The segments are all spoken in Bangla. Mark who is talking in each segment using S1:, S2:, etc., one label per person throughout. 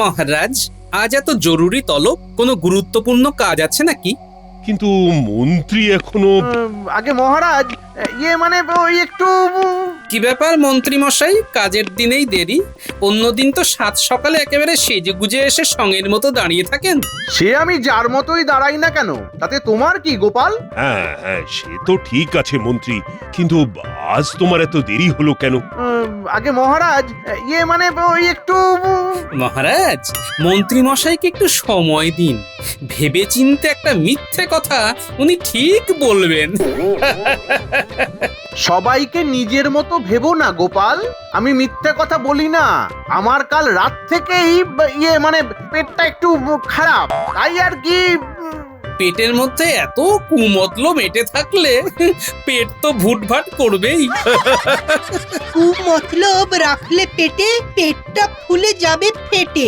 S1: মহারাজ, আজ এত জরুরি তলব? কোনো গুরুত্বপূর্ণ কাজ আছে নাকি?
S2: কিন্তু মন্ত্রী এখনো।
S3: আগে মহারাজ, মানে ওই একটু।
S1: কি ব্যাপার মন্ত্রী মশাই, কাজের দিনেই দেরি? অন্যদিন তো সাত সকালে একেবারে সেজে গুজে এসে সঙ্গের মতো দাঁড়িয়ে থাকেন।
S3: সে আমি যার মতোই দাঁড়াই না কেন, তাতে তোমার কি গোপাল?
S2: হ্যাঁ হ্যাঁ, সে তো ঠিক আছে মন্ত্রী, কিন্তু আজ তোমার এত দেরি হলো কেন?
S3: আগে মহারাজ, মানে ওই একটু।
S1: মহারাজ, মন্ত্রী মশাইকে একটু সময় দিন। ভেবেচিন্তে একটা মিথ্যে কথা উনি ঠিক বলবেন।
S3: সবাইকে নিজের মতো ভেবো না গোপাল, আমি মিথ্যে কথা বলি না। আমার কাল রাত থেকেই মানে পেটটা একটু খারাপ, তাই আর কি।
S1: পেটের মধ্যে এত কুমতলব মেটে থাকলে পেট তো ভুটভাট করবেই।
S4: মতলব রাখলে পেটে, পেটটা ফুলে যাবে ফেটে।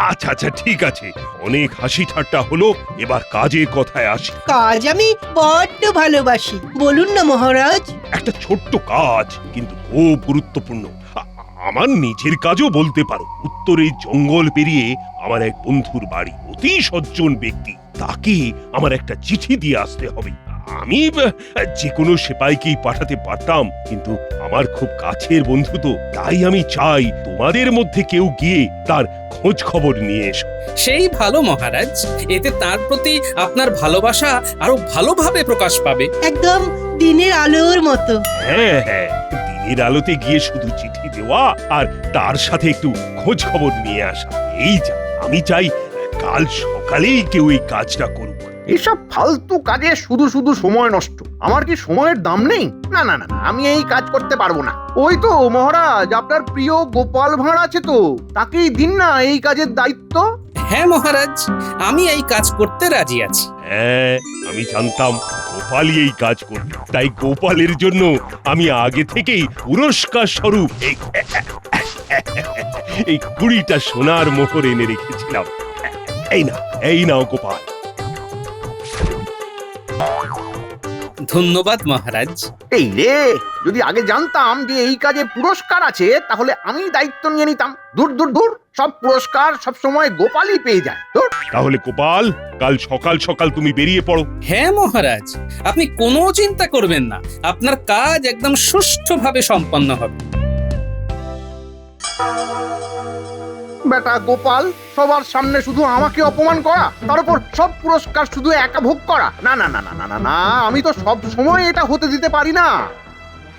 S2: আচ্ছা আচ্ছা, ঠিক আছে, অনেক হাসি ঠাট্টা হলো, এবার কাজের কথায় আসি।
S4: কাজ আমি বড্ড ভালোবাসি, বলুন না মহারাজ।
S2: একটা ছোট্ট কাজ, কিন্তু খুব গুরুত্বপূর্ণ। আমার নিজের কাজও বলতে পারো। উত্তরে জঙ্গল পেরিয়ে আমার এক বন্ধুর বাড়ি, অতি সজ্জন ব্যক্তি। তাকে আমার একটা চিঠি দিয়ে আসতে হবে। আমি যে কোনো সেপাইকেই পাঠাতে পারতাম, কিন্তু আমার খুব কাছের বন্ধু তো, তাই আমি চাই তোমাদের মধ্যে কেউ গিয়ে তার খোঁজ খবর নিয়ে এসো।
S1: সেই ভালো মহারাজ, এতে তার প্রতি আপনার ভালোবাসা আরো ভালোভাবে প্রকাশ পাবে।
S4: একদম দিনের আলোর মতো।
S2: হ্যাঁ হ্যাঁ, দিনের আলোতে গিয়ে শুধু চিঠি দেওয়া আর তার সাথে একটু খোঁজ খবর নিয়ে আসা, এই যা। আমি চাই কাল সকালেই কেউ এই কাজটা করুক।
S3: এসব ফালতু কাজে শুধু শুধু সময় নষ্ট। আমার কি সময়ের দাম নেই? না না না, আমি এই কাজ করতে পারবো না। ওই তো মহারাজ, আপনার প্রিয় গোপাল ভাঁড় আছে তো, তাকেই দিন না এই কাজের দায়িত্ব।
S1: হ্যাঁ মহারাজ, আমি এই কাজ করতে রাজি আছি।
S2: হ্যাঁ, আমি জানতাম গোপালই এই কাজ করবে, তাই গোপালের জন্য আমি আগে থেকেই পুরস্কার স্বরূপ এই 20টা সোনার মোহর এনে রেখেছিলাম। এই নাও গোপাল।
S1: ধন্যবাদ মহারাজ।
S3: এই রে, যদি আগে জানতাম যে এই কাজে পুরস্কার আছে, তাহলে আমি দায়িত্ব নিয়ে নিতাম। দূর দূর দূর, সব পুরস্কার সব সময় গোপালই পেয়ে যায়। দূর।
S2: তাহলে গোপাল, কাল সকাল সকাল তুমি বেরিয়ে পড়ো।
S1: হ্যাঁ মহারাজ, আপনি কোনো চিন্তা করবেন না, আপনার কাজ একদম সুষ্ঠুভাবে সম্পন্ন হবে।
S3: বেটা গোপাল, সবার সামনে শুধু আমাকে অপমান করা, তার উপর সব পুরস্কার শুধু একা ভোগ করা। না না না না না না না, আমি তো সব সময় এটা হতে দিতে পারি না।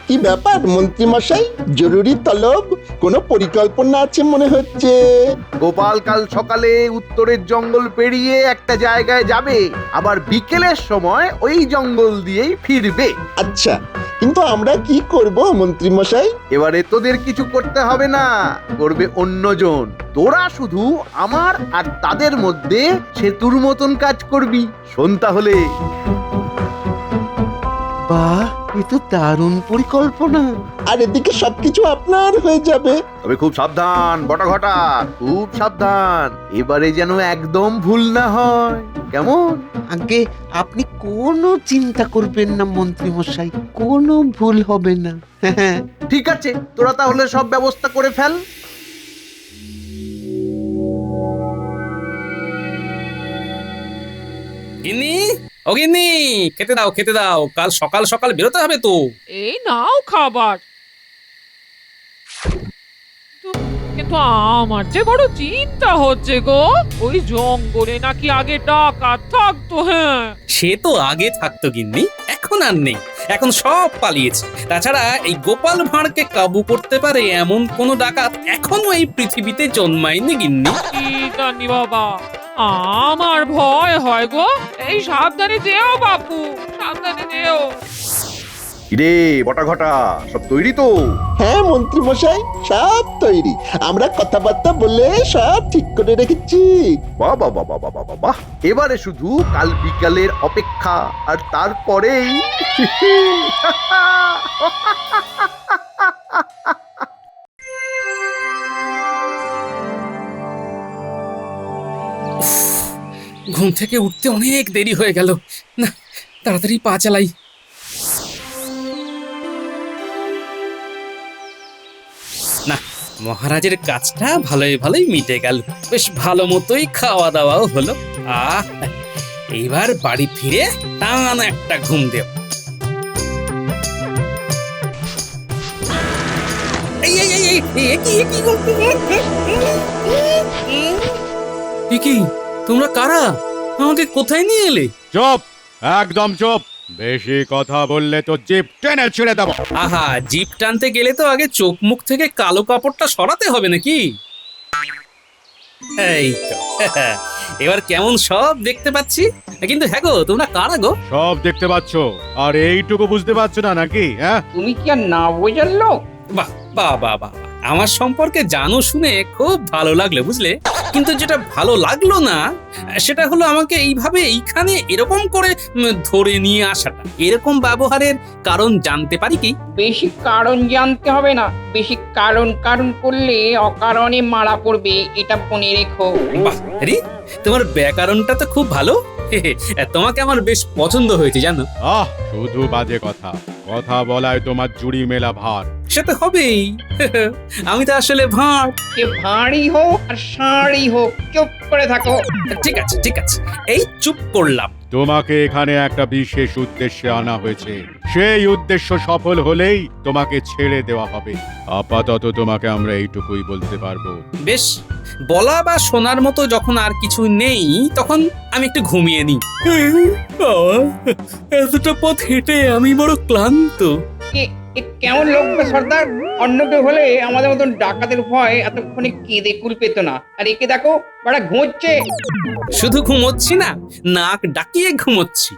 S5: কি ব্যাপার মন্ত্রী মশাই, জরুরি তলব? কোনো পরিকল্পনা আছে মনে হচ্ছে।
S3: গোপাল কাল সকালে উত্তরের জঙ্গল পেরিয়ে একটা জায়গায় যাবে, আবার বিকেলের সময় ওই জঙ্গল দিয়েই ফিরবে।
S5: আচ্ছা, কিন্তু আমরা কি করব মন্ত্রী মশাই?
S3: এবারে তোদের কিছু করতে হবে না, করবে অন্যজন। তোরা শুধু আমার আর তাদের মধ্যে সেতুর মতন কাজ করবি। শোন তাহলে।
S6: বাহ, এ তো দারুণ পরিকল্পনা।
S5: আর এদিকে সবকিছু আপনার হয়ে যাবে।
S3: তবে খুব সাবধান বটাঘটা, খুব সাবধান। এবারে যেন একদম ভুল না হয়, কেমন?
S6: আগে আপনি কোনো চিন্তা করবেন না মন্ত্রী মশাই, কোনো ভুল হবে না। হ্যাঁ,
S3: ঠিক আছে, তোরা তাহলে সব ব্যবস্থা করে ফেল।
S1: গিন্নি, ও গিন্নি, খেতে দাও খেতে দাও, কাল সকাল সকাল বেরোতে হবে তো।
S7: এই নাও খাবার। কিন্তু আমার যে বড় চিন্তা হচ্ছে গো, ওই জঙ্গলে নাকি আগে ডাকাত থাকতো। হ্যাঁ,
S1: সে তো আগে থাকতো গিন্নি, এখন আর নেই, এখন সব পালিয়েছে। তাছাড়া এই গোপাল ভাঁড়কে কাবু করতে পারে এমন কোন ডাকাত এখনো এই পৃথিবীতে জন্মায়নি গিন্নি।
S7: কি জানি বাবা, আমার ভয় হয় গো। এই সাবধানে যেও বাপু, সাবধানে যেও।
S3: কিরে বটাঘটা, সব তৈরি তো?
S5: হ্যাঁ মন্ত্রী মশাই, সব তৈরি। আমরা কথাবার্তা বলে সব ঠিক করে রেখেছি।
S3: বাহ বাহ বাহ বাহ বাহ বাহ বাহ। এবারে শুধু কাল বিকালের অপেক্ষা, আর তারপরেই
S1: ঘুম থেকে উঠতে অনেক দেরি হয়ে গেল। না, তাড়াতাড়ি পা চালাই। না, মহারাজের কাজটা ভালোই ভালোই মিটে গেল। বেশ ভালো মতোই খাওয়া দাওয়াও হলো। এইবার বাড়ি ফিরে টান একটা ঘুম দেব। এই, এই, এই, এই, কি করতে? কি তোমরা কারা? আমাকে কোথায় নিয়ে এলে?
S8: চুপ, একদম চুপ। বেশি কথা বললে তো জিপ টেনে ছেড়ে দেবো।
S1: আহা, জিপ টানতে গেলে তো আগে চোখ মুখ থেকে কালো কাপড়টা সরাতে হবে নাকি? এই তো এবার কেমন সব দেখতে পাচ্ছি। কিন্তু হ্যাঁ গো, তোমরা কারা গো?
S8: সব দেখতে পাচ্ছ, আর এইটুকু বুঝতে পারছো না নাকি? হ্যাঁ,
S9: তুমি কি আর না বোঝার লোক?
S1: বাহ বাহ বাহ বাহ, আমার সম্পর্কে জানো শুনে খুব ভালো লাগলো বুঝলে। কিন্তু যেটা ভালো লাগলো না সেটা হলো আমাকে এইভাবে এইখানে এরকম করে ধরে নিয়ে আসাটা। এরকম ব্যবহারের কারণ জানতে পারি কি?
S9: বেশি কারণ জানতে হবে না, বেশি কারণ কারণ করলে অকারণে মারা পড়বে, এটা মনে রেখো।
S1: বাহ রে, তোমার ব্যাকরণটা তো খুব ভালো। তোমাকে আমার বেশ পছন্দ হয়েছে জানো।
S8: শুধু বাজে কথা কথা বলায় তোমার জুড়ি মেলা ভার।
S1: সে তো হবেই, আমি তো আসলে ভাঁড়।
S9: সে ভারী হোক আর সারি হোক, চুপ করে থাকো।
S1: ঠিক আছে ঠিক আছে, এই চুপ করলাম।
S8: তোমাকে এখানে একটা বিশেষ উদ্দেশ্যে আনা হয়েছে। সেই উদ্দেশ্য সফল হলেই তোমাকে ছেড়ে দেওয়া হবে। আপাতত তোমাকে আমরা এইটুকুই বলতে পারবো।
S1: বেশ, বলা বা শোনার মতো যখন আর কিছু নেই তখন আমি একটু ঘুমিয়ে নিই। এতটা পথ হেঁটে আমি বড় ক্লান্ত।
S9: এ কেমন লোক গো সর্দার? অন্য কেউ হলে আমাদের মতন ডাকাতের ভয় এতক্ষণে কেঁদে কুল পেত না, আর একে দেখো বড় ঘুমোচ্ছে।
S1: শুধু ঘুমোচ্ছি না, নাক ডাকিয়ে ঘুমোচ্ছি।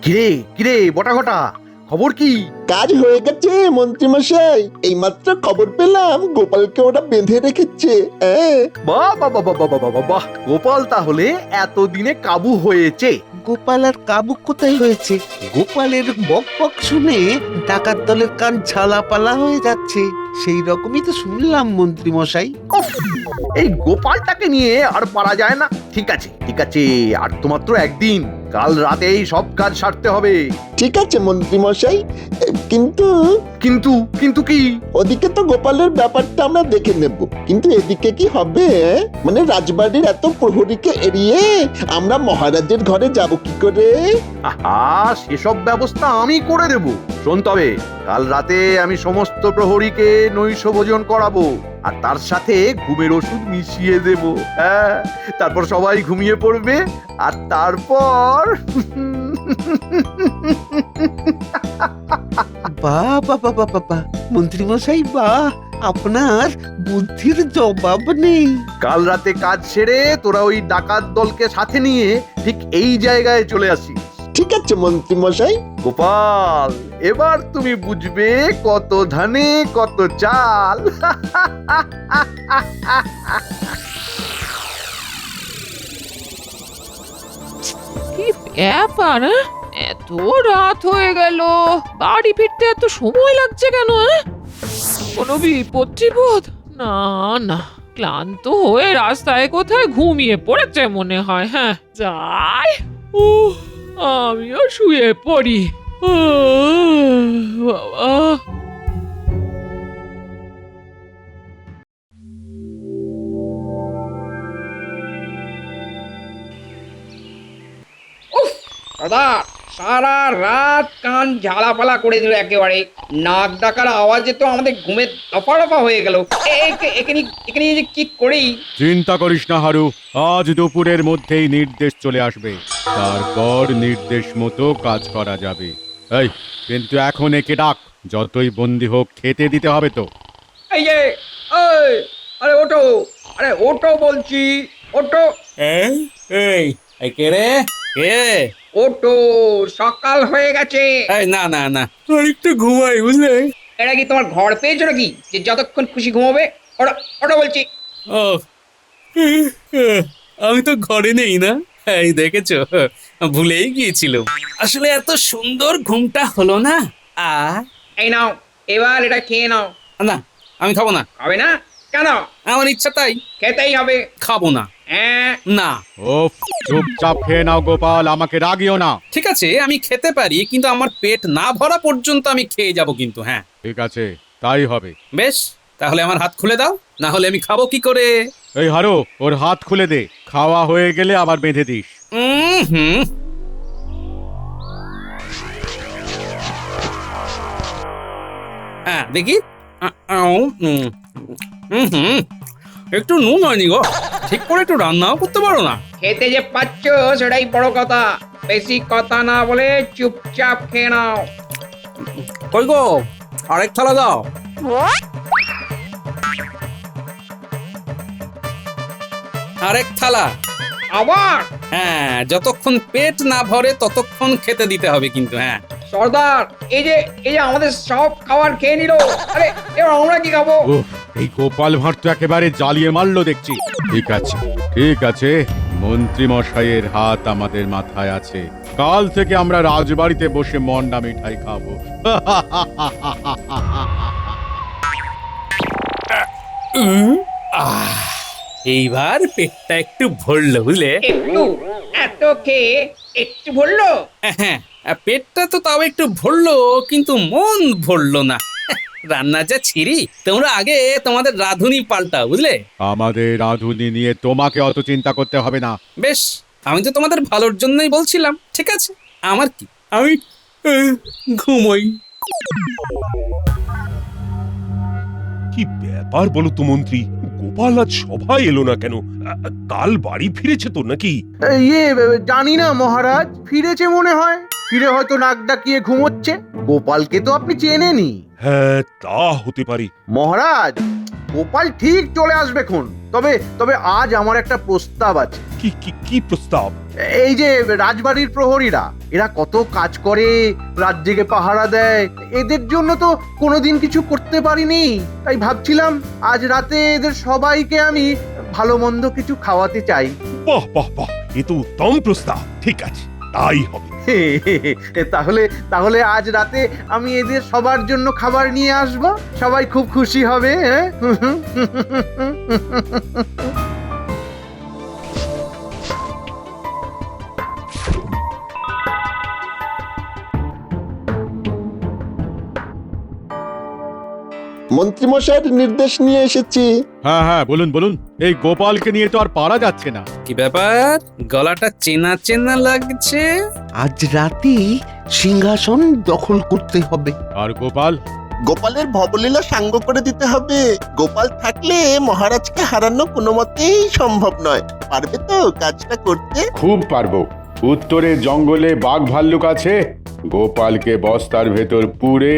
S3: কিরে কিরে বটা ঘটা, খবর কি?
S5: কাজ হয়ে গেছে মন্ত্রীমশাই, এইমাত্র খবর পেলাম গোপালকে ওরা বেঁধে রেখেছে।
S3: বাহ বাহ বাহ বাহ বাহ বাহ বাহ, গোপাল তাহলে এতদিনে কাবু হয়েছে।
S6: গোপাল আর কাবু কোথায় হয়েছে? গোপালের বক বক শুনে ডাকাত দলের কান ঝালাপালা হয়ে যাচ্ছে। সেই রকমই তো শুনলাম মন্ত্রী মশাই।
S3: উফ, এই গোপালটাকে নিয়ে আর পারা যায় না। ঠিক আছে ঠিক আছে, আর তো মাত্র একদিন, কাল রাতেই সব কাজ সারতে হবে।
S5: ঠিক আছে মন্ত্রীমশাই, কিন্তু
S3: কিন্তু কিন্তু কি?
S5: ওদিকে তো গোপালের ব্যাপারটা আমরা দেখে নেব, কিন্তু এদিকে কি হবে? মানে রাজবাড়ির এত প্রহরীকে এড়িয়ে আমরা মহারাজের ঘরে যাব কি করে?
S3: আহা, সেসব ব্যবস্থা আমি করে দেব। শোন তবে, কাল রাতে আমি সমস্ত প্রহরীকে নৈশ ভোজন করাবো, আর তার সাথে ঘুমের ওষুধ মিশিয়ে দেব। হ্যাঁ, তারপর সবাই ঘুমিয়ে পড়বে, আর তারপর
S6: বাহ বাহ বাহ বাহ বাহ, মন্ত্রী মশাই বাহ, আপনার বুদ্ধির জবাব নেই।
S3: কাল রাতে কাজ সেরে তোরা ওই ডাকাত দলকে সাথে নিয়ে ঠিক এই জায়গায় চলে আসিস।
S5: ঠিক আছে মন্ত্রীমশাই।
S3: গোপাল, এবার তুমি বুঝবে কত ধানে কত চাল।
S7: কি ব্যাপার? এত রাত হয়ে গেল, বাড়ি ফিরতে এত সময় লাগছে কেন? কোনো বিপদ টিপদ? না না, ক্লান্ত হয়ে রাস্তায় কোথায় ঘুমিয়ে পড়েছে মনে হয়। হ্যাঁ যাই, আমিও শুয়ে পড়ি। বাবা,
S9: সর্দার সারা রাত কান ঝালাপালা করে দিল একেবারে। নাক ডাকার আওয়াজে তো আমাদের ঘুমের দফা হয়ে গেল। এখানে যে কি করি?
S8: চিন্তা করিস না হারু, আজ দুপুরের মধ্যেই নির্দেশ চলে আসবে, তারপর নির্দেশ মতো কাজ করা যাবে। এই, কিন্তু এখন একে ডাক, যতই বন্দি হোক খেতে দিতে হবে তো।
S9: এই যে, এই, আরে ওঠো, আরে ওঠো বলছি, ওঠো।
S1: এই কে রে? কে?
S9: ওঠো, সকাল হয়ে গেছে।
S1: এই না না না, একটু ঘুমাই বুঝলে।
S9: এটা কি তোমার ঘর পেয়েছো নাকি যে যতক্ষণ খুশি ঘুমাবে? ওঠো, ওঠো বলছি।
S1: ও, আমি তো ঘরে নেই না। এই দেখেছো, ভুলেই গিয়েছিল। আসলে এত সুন্দর ঘুমটা হলো না।
S9: এই নাও, এবার এটা খেয়ে নাও।
S1: না, আমি খাবো না।
S9: হবে না কেন?
S1: আমার ইচ্ছা তাই।
S9: খেতেই হবে।
S1: খাবো না।
S9: হ্যাঁ,
S1: না।
S8: ওফ, চুপচাপ খেয়ে নাও গোপাল, আমাকে রাগিও না।
S1: ঠিক আছে, আমি খেতে পারি, কিন্তু আমার পেট না ভরা পর্যন্ত আমি খেয়ে যাব কিন্তু। হ্যাঁ,
S8: ঠিক আছে, তাই হবে।
S1: বেশ, তাহলে আমার হাত খুলে দাও, না হলে আমি খাবো কি করে?
S8: এই হারো, ওর হাত খুলে দে, খাওয়া হয়ে গেলে আবার বেঁধে দিস।
S1: হুম। হ্যাঁ, দেখি। হুম, একটু নুন হয়নি গো। ঠিক করে একটু রান্নাও করতে পারো না।
S9: খেতে যে পাচ্ছ সেটাই বড় কথা। বেশি কথা না বলে চুপচাপ খেয়ে নাও।
S1: কই গো, আরেক থালা দাও। আরেক থালা।
S9: আবার?
S1: হ্যাঁ, যতক্ষণ পেট না ভরে ততক্ষণ খেতে দিতে হবে কিন্তু। হ্যাঁ,
S9: সর্দার, এই যে আমাদের সব খাবার খেয়ে নিল। আরে এবার আমরা কি খাবো?
S8: উফ, এই গোপাল ভাঁড় তো একেবারে জ্বালিয়ে মারলো দেখছি। ঠিক আছে, ঠিক আছে, মন্ত্রী মশাইয়ের হাত আমাদের মাথায় আছে। কাল থেকে আমরা রাজবাড়িতে বসে মন্ডা মিঠাই খাবো।
S1: এইবার পেটটা একটু ভরলো বুঝলে।
S9: একটু? এত খেয়ে একটু বললো?
S1: হ্যাঁ, পেটটা তো তাও একটু ভরলো, কিন্তু মন ভরলো না। রান্না যা ছিরি, তোমরা আগে তোমাদের রাঁধুনি পাল্টাও বুঝলে।
S8: আমাদের রাঁধুনি নিয়ে তোমাকে অত চিন্তা করতে হবে না।
S1: বেশ, আমি তো তোমাদের ভালোর জন্যই বলছিলাম। ঠিক আছে, আমার কি, আমি ঘুমোই।
S2: কি ব্যাপার বলো তো মন্ত্রী, গোপাল আজ সভায় এলো না কেন? কাল বাড়ি ফিরেছে তো নাকি?
S3: জানি না মহারাজ, ফিরেছে মনে হয়। ফিরে হয়তো নাক ডাকিয়ে ঘুমোচ্ছে। গোপালকে তো আপনি চেনেনই।
S2: হ্যাঁ, তা হতে পারে।
S3: মহারাজ, গোপাল ঠিক চলে আসবে খন। তবে তবে আজ আমার একটা প্রস্তাব আছে।
S2: কি কি কি প্রস্তাব?
S3: এই যে রাজবাড়ির প্রহরীরা, এরা কত কাজ করে, রাত জেগে পাহারা দেয়, এদের জন্য তো কোনোদিন কিছু করতে পারিনি। তাই ভাবছিলাম আজ রাতে এদের সবাইকে আমি ভালো মন্দ কিছু খাওয়াতে চাই।
S2: বাহ বাহ বাহ, এ তো উত্তম প্রস্তাব। ঠিক আছে, তাই হবে।
S3: তাহলে তাহলে আজ রাতে আমি এদের সবার জন্য খাবার নিয়ে আসব। সবাই খুব খুশি হবে। হ্যাঁ,
S5: মন্ত্রীমশাইয়ের নির্দেশ নিয়ে এসেছি।
S8: হ্যাঁ হ্যাঁ, বলুন বলুন। এই গোপালকে নিয়ে তো আর পারা যাচ্ছে না।
S1: কি ব্যাপার, গলাটা চেনা চেনা লাগছে?
S6: আজ রাতেই সিংহাসন দখল করতে হবে।
S8: আর গোপাল?
S5: গোপালের ভবলীলা সাঙ্গ করে দিতে হবে। গোপাল থাকলে মহারাজকে হারানো কোনো মতেই সম্ভব নয়। পারবে তো কাজটা করতে?
S10: খুব পারবো। উত্তরে জঙ্গলে বাঘ ভাল্লুক আছে, গোপালকে বস্তার ভেতর পুরে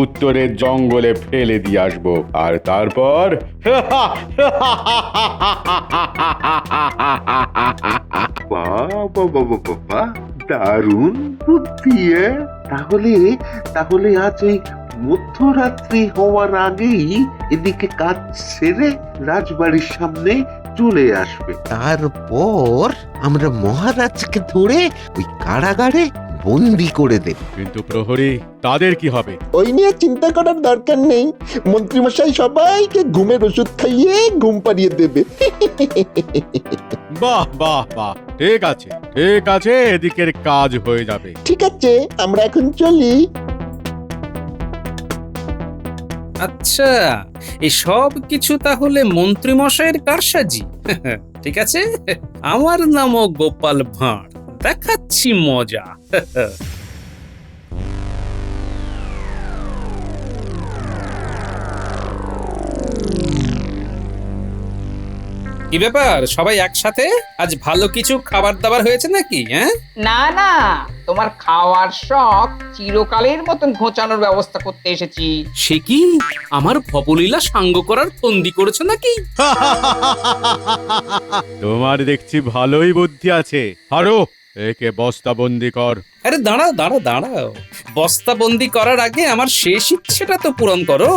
S10: উত্তরের জঙ্গলে ফেলে দিয়ে আসবো, আর তারপর
S6: বাবা, দারুণ বুদ্ধি। তাহলে তাহলে আজ এই মধ্যরাত্রি হওয়ার আগেই এদিকে কাজ সেরে রাজবাড়ির সামনে চলে আসবে। তারপর আমরা মহারাজকে ধরে ওই কারাগারে বন্দি করে দেব।
S8: কিন্তু প্রহরী, তাদের কি হবে?
S5: ওই নিয়ে চিন্তা করার দরকার নেই। মন্ত্রীমশাই সবাইকে ঘুমের ওষুধ খাইয়ে ঘুম পাড়িয়ে দেবে।
S8: বাহ বাহ বাহ, ঠিক আছে ঠিক আছে, এদিকের কাজ হয়ে যাবে।
S5: ঠিক আছে, আমরা এখন চলি।
S1: আচ্ছা, এই সব কিছু তাহলে মন্ত্রী মশাইয়ের কারসাজি। ঠিক আছে, আমার নামও গোপাল ভাঁড়, দেখাচ্ছি মজা। কি ব্যাপার, সবাই একসাথে? আজ ভালো কিছু খাবার দাবার হয়েছে নাকি? হ্যাঁ,
S9: না না, তোমার খাওয়ার শখ চিরকালের মতন ঘোচানোর ব্যবস্থা করতে এসেছি।
S1: সে কি, আমার ভবলীলা সাঙ্গ করার ফন্দি করেছে নাকি?
S8: তোমার দেখছি ভালোই বুদ্ধি আছে। আরো একে বস্তাবন্দি কর।
S1: আরে দাঁড়াও দাঁড়াও দাঁড়াও, বস্তাবন্দি করার আগে আমার শেষ ইচ্ছেটা তো পূরণ করো।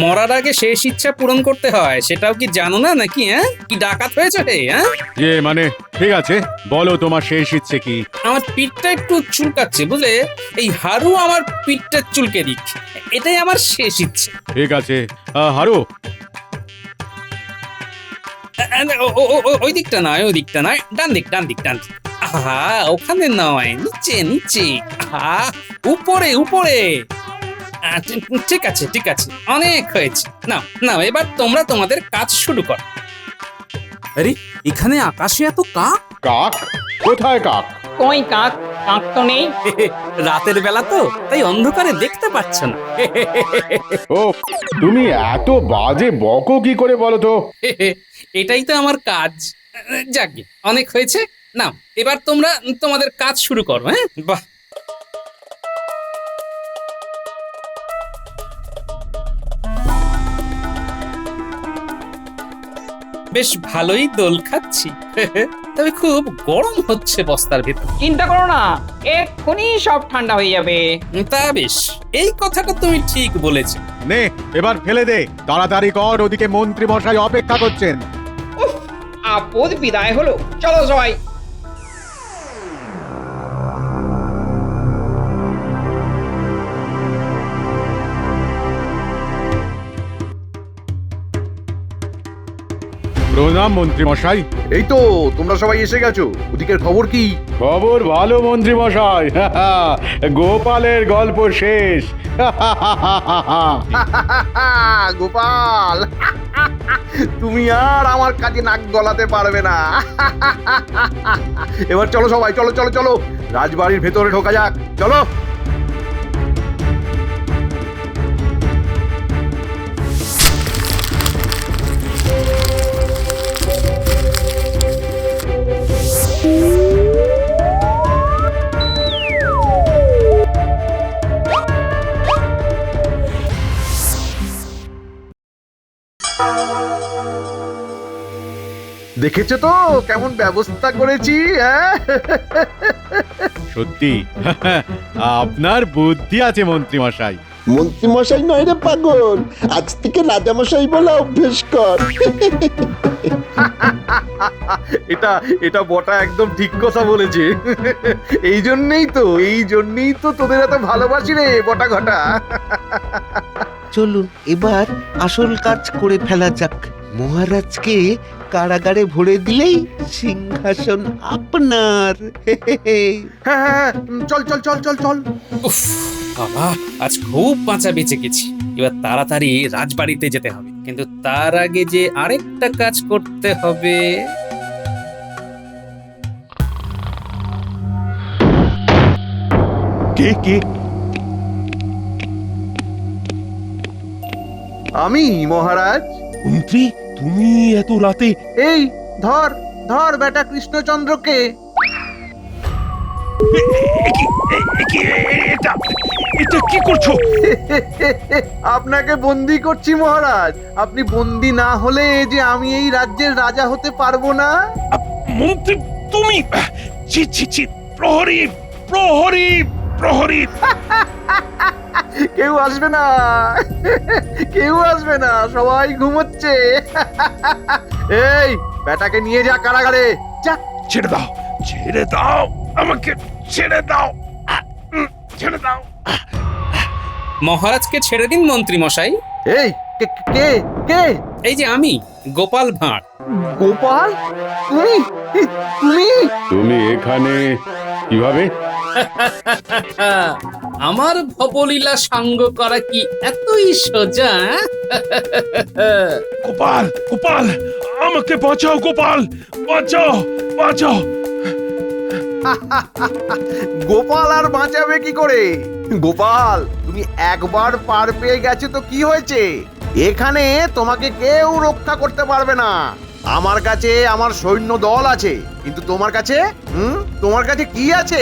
S1: মরার আগে শেষ ইচ্ছা পূরণ করতে হয়, সেটাও কি জানো না নাকি? হ্যাঁ, কি ডাকাত হয়েছে হে? হ্যাঁ,
S8: মানে ঠিক আছে, বলো তোমার শেষ ইচ্ছে কি?
S1: আমার পিঠটা একটু চুলকাচ্ছে বুঝলে, এই হারু আমার পিঠটা চুলকে দিক, এটাই আমার শেষ ইচ্ছে।
S8: ঠিক আছে, হারু,
S1: ওই দিকটা নয়, ওই দিকটা নয়, ডান দিক, ডান দিক, ডান দিক। আহা, ওখানে নয়, নিচে নিচে। আহা, উপরে উপরে। ঠিক আছে, ঠিক আছে, অনেক হয়েছে। নাও নাও, এবার তোমরা তোমাদের কাজ শুরু করো। আরে, এখানে আকাশে এত কাক?
S10: কাক? কোথায় কাক?
S9: কই কাক? কাক তো নেই।
S1: রাতের বেলা তো, তাই অন্ধকারে দেখতে পাচ্ছ না।
S10: ও, তুমি এত বাজে বকো কি করে বলো তো?
S1: এটাই তো আমার কাজ। যাকে অনেক হয়েছে, নাও এবার তোমরা তোমাদের কাজ শুরু করো। হ্যাঁ, বাহ, বেশ ভালোই দোল খাচ্ছি। তবে খুব গরম হচ্ছে বস্তার ভেতর।
S9: চিন্তা করো না, এক্ষুনি সব ঠান্ডা হয়ে যাবে।
S1: তা বেশ, এই কথাটা তুমি ঠিক বলেছো।
S8: নে এবার ফেলে দে, তাড়াতাড়ি কর, ওদিকে মন্ত্রী মশাই অপেক্ষা করছেন।
S9: আপদ বিদায় হলো, চলো সবাই।
S8: প্রণাম মন্ত্রী মশাই।
S3: এই তো তোমরা সবাই এসে গেছো, ওদিকের খবর কি?
S10: খবর ভালো মন্ত্রী মশাই, গোপালের গল্প শেষ।
S3: গোপাল, তুমি আর আমার কাজে নাক গলাতে পারবে না। এবার চলো সবাই, চলো চলো চলো, রাজবাড়ির ভেতরে ঢোকা যাক, চলো। দেখেছো তো কেমন ব্যবস্থা করেছি? হ্যাঁ,
S8: সত্যি আপনার বুদ্ধি আছে মন্ত্রী মশাই।
S5: মন্ত্রী মশাই নয় রে পাগল, আজ থেকে রাজা মশাই বলা অভ্যেস কর।
S3: এটা এটা বটা একদম ঠিক কথা বলেছে। এই জন্যই তো তোদের এত ভালোবাসি রে বটা ঘটা।
S6: চলুন এবার আসল কাজ করে ফেলা যাক। মহারাজকে কারাগারে ভরে দিলেই সিংহাসন আপনার।
S3: হ্যাঁ হ্যাঁ, চল চল চল চল চল।
S1: উফ, বাবা, আজ খুব বাঁচা বেঁচে গেছি। এবার তাড়াতাড়ি রাজবাড়িতে যেতে হবে, কিন্তু তার আগে যে আরেকটা কাজ করতে হবে।
S2: কে কে?
S3: আমি মহারাজ।
S2: মন্ত্রী, তুমি এত রাতে?
S3: এই ধর ধর বেটা কৃষ্ণচন্দ্রকে।
S2: এটা কি করছো?
S3: আপনাকে বন্দি করছি মহারাজ। আপনি বন্দি না হলে যে আমি এই রাজ্যের রাজা হতে পারবো না।
S2: মন্ত্রী তুমি? ছি ছি ছি, প্রহরী প্রহরী প্রহরী!
S3: কেউ আসবে না, কেউ আসবে না, সবাই ঘুমোচ্ছে। এই বেটাকে নিয়ে যা কারাগারে, যা।
S2: ছেড়ে দাও, ছেড়ে দাও, আমাকে ছেড়ে দাও, ছেড়ে দাও।
S1: মহারাজকে ছেড়ে দিন মন্ত্রী মশাই।
S3: এই কে কে কে?
S1: এই যে আমি, গোপাল ভাঁড়।
S3: গোপাল, তুমি তুমি
S10: তুমি এখানে কিভাবে?
S1: আমার ভবলীলা সাঙ্গ করা কি এতই সোজা?
S2: গোপাল, গোপাল, আমাকে বাঁচাও, গোপাল, বাঁচাও, বাঁচাও।
S3: গোপাল আর বাঁচাবে কি করে? গোপাল, তুমি একবার পার পেয়ে গেছো তো কি হয়েছে? এখানে তোমাকে কেউ রক্ষা করতে পারবে না। আমার কাছে আমার সৈন্য দল আছে, কিন্তু তোমার কাছে তোমার কাছে কি আছে?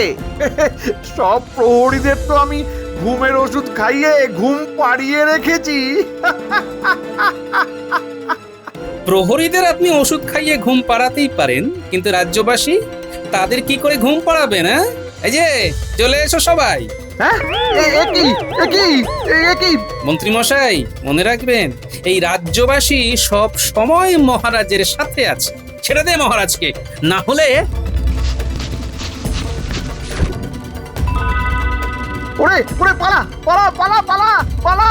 S3: সব প্রহরীদের তো আমি ঘুমের ওষুধ খাইয়ে ঘুম পাড়িয়ে রেখেছি।
S1: প্রহরীদের আপনি ওষুধ খাইয়ে ঘুম পাড়াতেই পারেন, কিন্তু রাজ্যবাসী, তাদের কি করে ঘুম পাড়াবেন? এই যে চলে এসো সবাই,
S3: হ্যাঁ কি
S1: মন্ত্রী মশাই মনে রাখবেন, এই রাজ্যবাসী সব সময় মহারাজের সাথে আছে। ছেড়ে দে মহারাজকে, না হলে
S3: ওরে ওরে পালা পালা পালা পালা পালা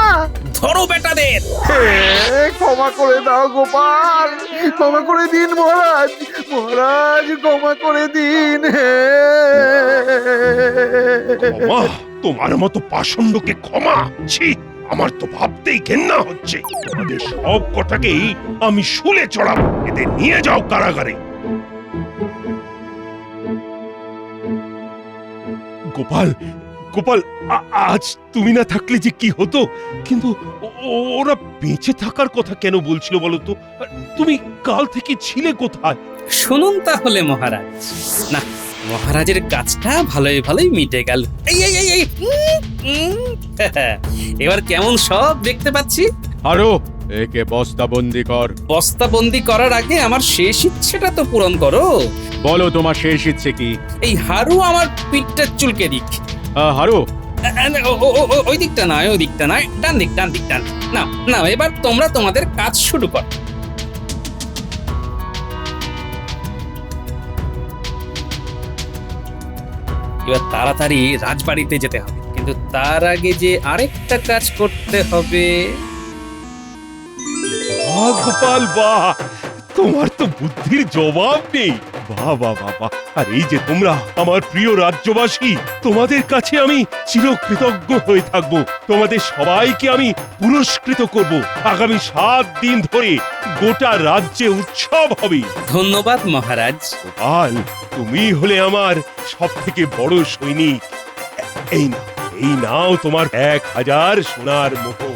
S1: ধরো বেটাদের।
S3: ক্ষমা করে দাও গোপাল, ক্ষমা করে দিন মহারাজ, মহারাজ ক্ষমা করে দিন।
S2: ক্ষমা? তোমার মতো পাষণ্ডকে ক্ষমা? ছি, আমার তো ভাবতেই ঘেন্না হচ্ছে। তোমাদের সব কটাকেই আমি শুলে চড়াবো, এদের নিয়ে যাও কারাগারে। গোপাল, গোপাল, আজ তুমি না থাকলে যে কি হতো। কিন্তু ওরা বেঁচে থাকার কথা কেন বলছিল বলো তো? তুমি কাল থেকে ছিলে কোথায়?
S1: শুনুন তাহলে মহারাজ। না, মহারাজের কাজটা ভালোই ভালোই মিটে গেল। এই এই এই এই, এবার কেমন সব দেখতে পাচ্ছি।
S8: আরো একে বস্তাবন্দি কর।
S1: বস্তাবন্দি করার আগে আমার শেষ ইচ্ছেটা তো পূরণ করো।
S8: বলো তোমার শেষ ইচ্ছে কি?
S1: এই হারু আমার পিঠটা চুলকে দিক।
S8: হারু,
S1: ওই দিকটা নয়, ওই দিকটা নয়, ডান দিক ডান দিক ডান দিক। না না, এবার তোমরা তোমাদের কাজ শুরু করো। এবার তাড়াতাড়ি রাজবাড়িতে যেতে হবে, কিন্তু তার আগে যে আরেকটা কাজ করতে হবে।
S2: বাহ গোপাল বাহ, তোমার তো বুদ্ধির জবাব নেই। বাহ বাহ বাহ বাহ। আর এই যে তোমরা আমার প্রিয় রাজ্যবাসী, তোমাদের কাছে আমি চিরকৃতজ্ঞ হয়ে থাকবো। তোমাদের সবাইকে আমি পুরস্কৃত করব। আগামী 7 দিন ধরে গোটা রাজ্যে উৎসব হবে।
S1: ধন্যবাদ মহারাজ।
S2: গোপাল, তুমি হলে আমার সব থেকে বড় সৈনিক। এই নাও তোমার 1000 সোনার মোহর।